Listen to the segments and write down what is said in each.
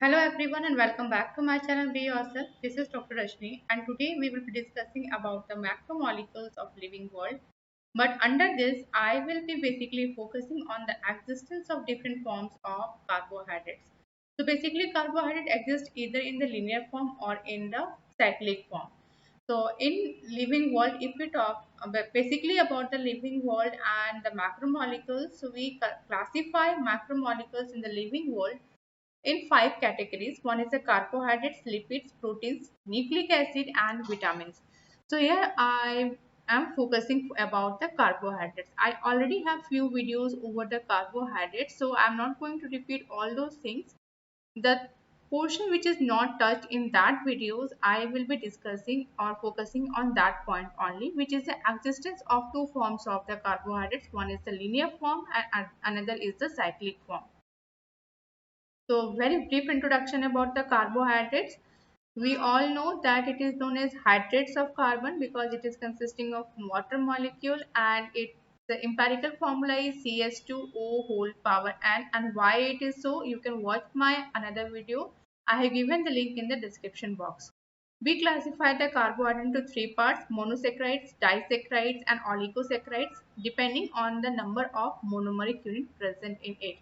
Hello everyone and welcome back to my channel Be Yourself. This is Dr. Rashmi and today we will be discussing about the macromolecules of living world. But under this, I will be basically focusing on the existence of different forms of carbohydrates. So basically carbohydrate exists either in the linear form or in the cyclic form. So in living world, if we talk basically about the living world and the macromolecules, so we classify macromolecules in the living world in five categories. One is the carbohydrates, lipids, proteins, nucleic acid, and vitamins. So here I am focusing about the carbohydrates. I already have few videos over the carbohydrates, so I'm not going to repeat all those things. The portion which is not touched in that videos, I will be discussing or focusing on that point only, which is the existence of two forms of the carbohydrates. One is the linear form and another is the cyclic form. So very brief introduction about the carbohydrates. We all know that it is known as hydrates of carbon because it is consisting of water molecule, and the empirical formula is CH2O whole power n, and why it is so you can watch my another video. I have given the link in the description box. We classify the carbohydrate into three parts: monosaccharides, disaccharides and oligosaccharides depending on the number of monomeric unit present in it.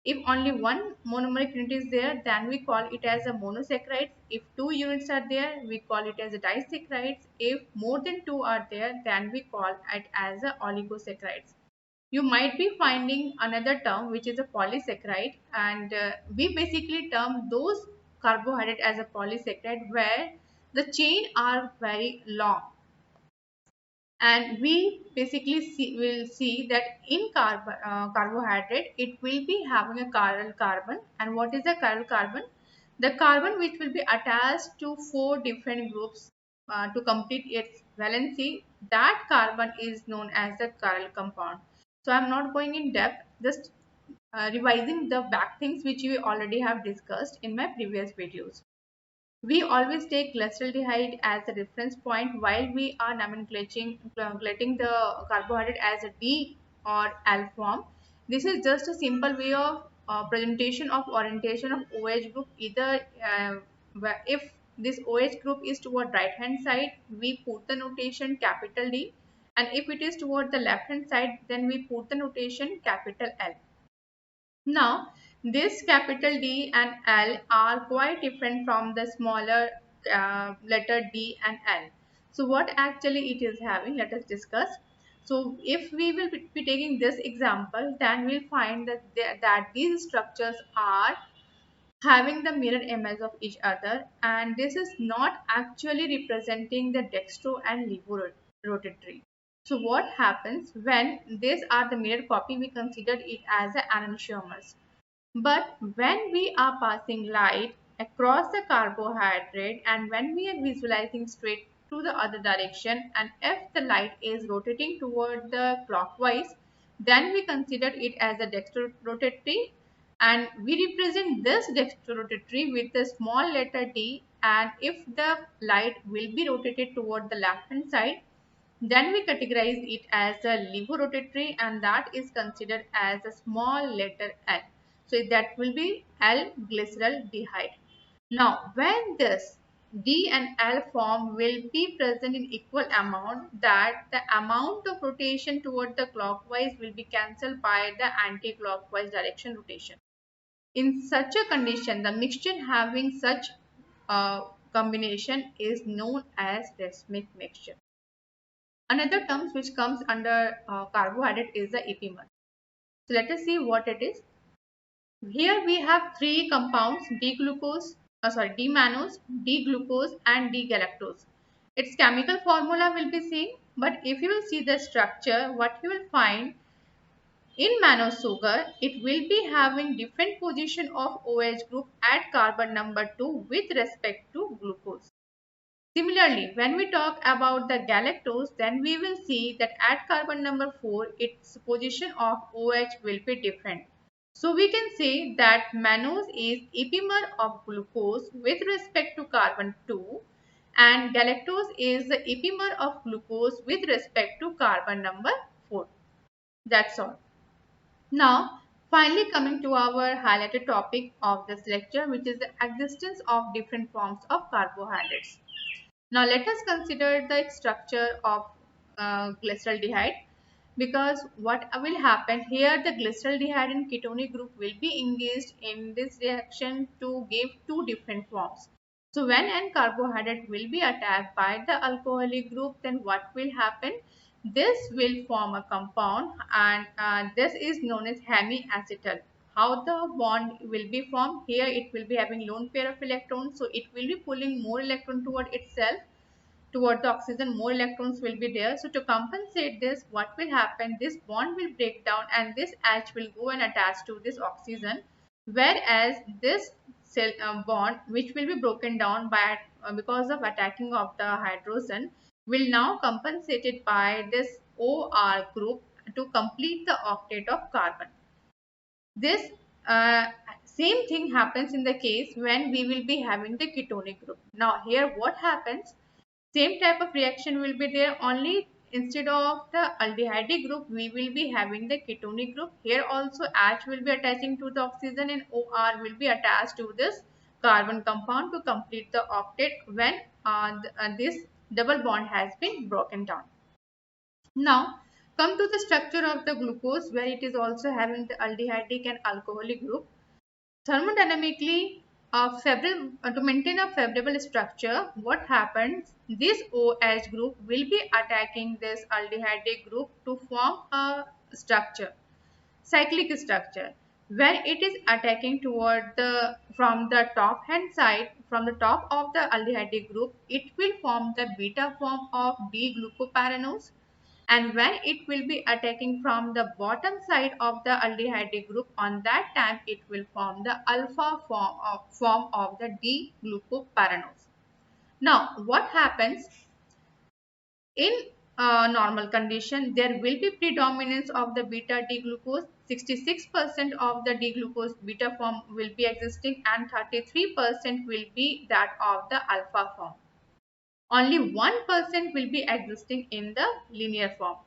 If only one monomeric unit is there, then we call it as a monosaccharides. If two units are there, we call it as a disaccharides. If more than two are there, then we call it as a oligosaccharides. You might be finding another term which is a polysaccharide, and we basically term those carbohydrate as a polysaccharide where the chain are very long, and we basically will see that in carbohydrate it will be having a chiral carbon. And what is the chiral carbon? The carbon which will be attached to four different groups to complete its valency, that carbon is known as the chiral compound. So I'm not going in depth, just revising the back things which we already have discussed in my previous videos. We always take glyceraldehyde as a reference point while we are nomenclating the carbohydrate as a D or L form. This is just a simple way of presentation of orientation of OH group. Either if this OH group is toward right hand side, we put the notation capital D, and if it is toward the left hand side, then we put the notation capital L. Now, this capital D and L are quite different from the smaller letter D and L. So, what actually it is having? Let us discuss. So, if we will be taking this example, then we'll find that these structures are having the mirror image of each other, and this is not actually representing the dextro and levo rotatory. So what happens when these are the mirror copy? We consider it as an enantiomers. But when we are passing light across the carbohydrate and when we are visualizing straight to the other direction, and if the light is rotating toward the clockwise, then we consider it as a dextrorotatory, and we represent this dextrorotatory with the small letter d. And if the light will be rotated toward the left hand side, then we categorize it as a levorotatory, and that is considered as a small letter L. So that will be L-glyceraldehyde. Now, when this D and L form will be present in equal amount, that the amount of rotation toward the clockwise will be cancelled by the anti-clockwise direction rotation. In such a condition, the mixture having such a combination is known as racemic mixture. Another term which comes under carbohydrate is the epimer. So let us see what it is. Here we have three compounds: D-glucose, D-mannose, D-glucose and D-galactose. Its chemical formula will be same, but if you will see the structure, what you will find in mannose sugar, it will be having different position of OH group at carbon number 2 with respect to glucose. Similarly, when we talk about the galactose, then we will see that at carbon number 4, its position of OH will be different. So we can say that mannose is epimer of glucose with respect to carbon 2, and galactose is the epimer of glucose with respect to carbon number 4. That's all. Now, Finally, coming to our highlighted topic of this lecture, which is the existence of different forms of carbohydrates. Now, let us consider the structure of glyceraldehyde, because what will happen here, the glyceraldehyde and ketonic group will be engaged in this reaction to give two different forms. So when an carbohydrate will be attacked by the alcoholic group, then what will happen? This will form a compound, and this is known as hemiacetal. How the bond will be formed? Here it will be having lone pair of electrons, so it will be pulling more electron toward itself, toward the oxygen. More electrons will be there. So to compensate this, what will happen? This bond will break down and this H will go and attach to this oxygen, whereas this cell bond, which will be broken down by because of attacking of the hydrogen, will now compensated by this OR group to complete the octet of carbon. This same thing happens in the case when we will be having the ketonic group. Now here what happens? Same type of reaction will be there, only instead of the aldehyde group we will be having the ketonic group. Here also H will be attaching to the oxygen and OR will be attached to this carbon compound to complete the octet when this double bond has been broken down. Now come to the structure of the glucose, where it is also having the aldehydic and alcoholic group. Thermodynamically, to maintain a favorable structure, what happens? This OH group will be attacking this aldehyde group to form a structure, cyclic structure. When it is attacking toward the from the top hand side, from the top of the aldehyde group, it will form the beta form of D-glucopyranose, and when it will be attacking from the bottom side of the aldehyde group, on that time it will form the alpha form of the D-glucopyranose. Now what happens in normal condition? There will be predominance of the beta D-glucose. 66% of the D-glucose beta form will be existing and 33% will be that of the alpha form. Only 1% will be existing in the linear form.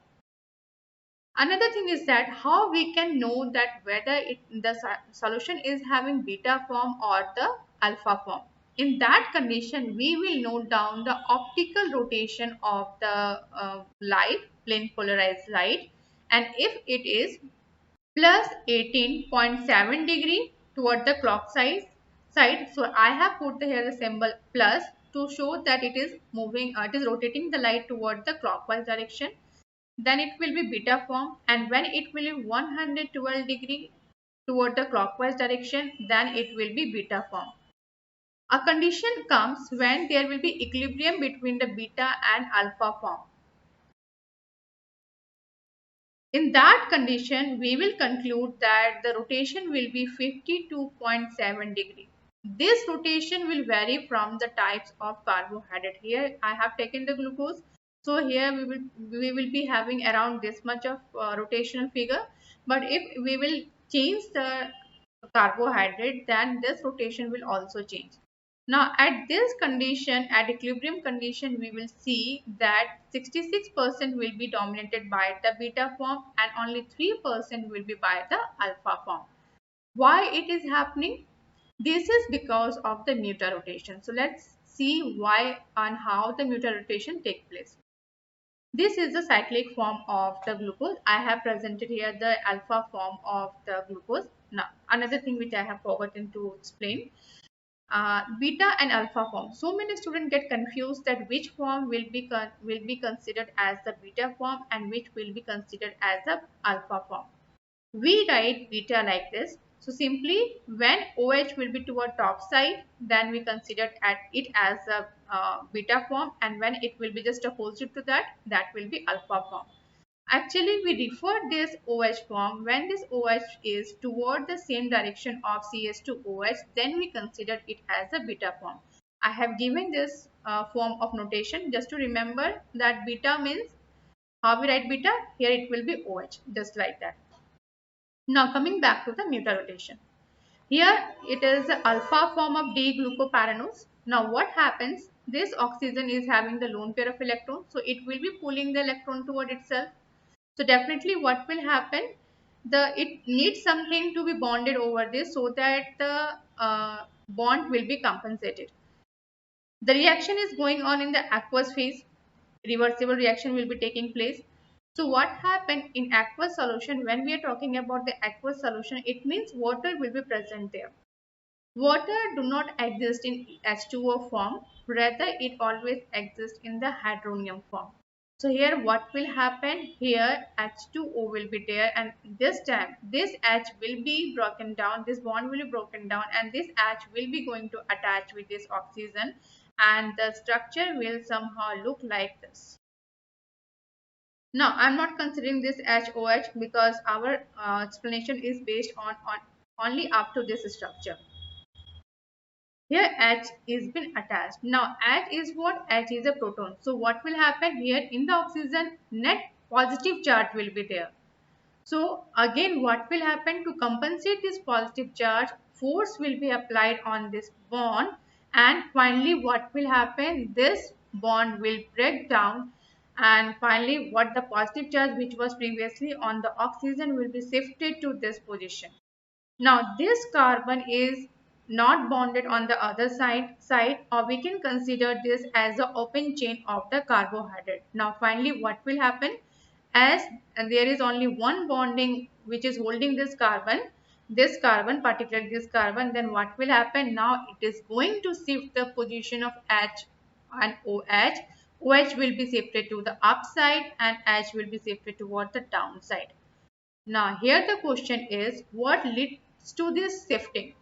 Another thing is that how we can know that whether the solution is having beta form or the alpha form. In that condition, we will note down the optical rotation of the light, plane polarized light, and if it is plus 18.7 degree toward the clock side. So I have put here the symbol plus to show that it is moving, it is rotating the light toward the clockwise direction. Then it will be beta form, and when it will be 112 degree toward the clockwise direction, then it will be beta form. A condition comes when there will be equilibrium between the beta and alpha form. In that condition, we will conclude that the rotation will be 52.7 degree. This rotation will vary from the types of carbohydrate. Here I have taken the glucose. So here we will be having around this much of rotational figure. But if we will change the carbohydrate, then this rotation will also change. Now at this condition, at equilibrium condition, we will see that 66% will be dominated by the beta form and only 3% will be by the alpha form. Why it is happening? This is because of the mutarotation. So let's see why and how the mutarotation takes place. This is the cyclic form of the glucose. I have presented here the alpha form of the glucose. Now, another thing which I have forgotten to explain, beta and alpha form. So many students get confused that which form will be considered as the beta form and which will be considered as the alpha form. We write beta like this. So simply when OH will be toward top side, then we consider it as a beta form, and when it will be just opposite to that, that will be alpha form. Actually, we refer this OH form when this OH is toward the same direction of CS2OH, then we consider it as a beta form. I have given this form of notation just to remember that beta means how we write beta. Here it will be OH, just like that. Now coming back to the mutarotation. Here it is the alpha form of D-glucopyranose. Now what happens? This oxygen is having the lone pair of electrons, so it will be pulling the electron toward itself. So definitely what will happen? it needs something to be bonded over this so that the bond will be compensated. The reaction is going on in the aqueous phase. Reversible reaction will be taking place. So what happened in aqueous solution, when we are talking about the aqueous solution, it means water will be present there. Water do not exist in H2O form, rather it always exists in the hydronium form. So here what will happen, here H2O will be there, and this time this H will be broken down, this bond will be broken down, and this H will be going to attach with this oxygen, and the structure will somehow look like this. Now I'm not considering this HOH because our explanation is based on only up to this structure. Here H is been attached. Now H is what? H is a proton. So what will happen here in the oxygen? Net positive charge will be there. So again what will happen to compensate this positive charge? Force will be applied on this bond, and finally what will happen? This bond will break down, and finally what the positive charge which was previously on the oxygen will be shifted to this position. Now this carbon is not bonded on the other side, or we can consider this as the open chain of the carbohydrate. Now finally what will happen, as there is only one bonding which is holding this carbon, particularly this carbon, then what will happen, now it is going to shift the position of H and OH. OH will be shifted to the upside and H will be shifted toward the downside. Now here the question is, what leads to this shifting?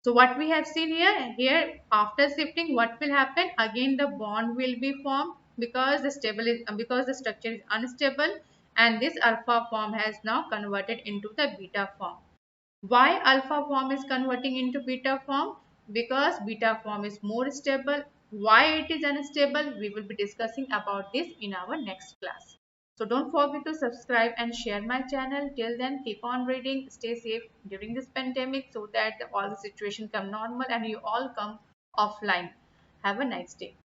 So what we have seen here after shifting what will happen? Again the bond will be formed because because the structure is unstable, and this alpha form has now converted into the beta form. Why alpha form is converting into beta form? Because beta form is more stable. Why it is unstable? We will be discussing about this in our next class. So don't forget to subscribe and share my channel. Till then, keep on reading. Stay safe during this pandemic so that all the situation come normal and you all come offline. Have a nice day.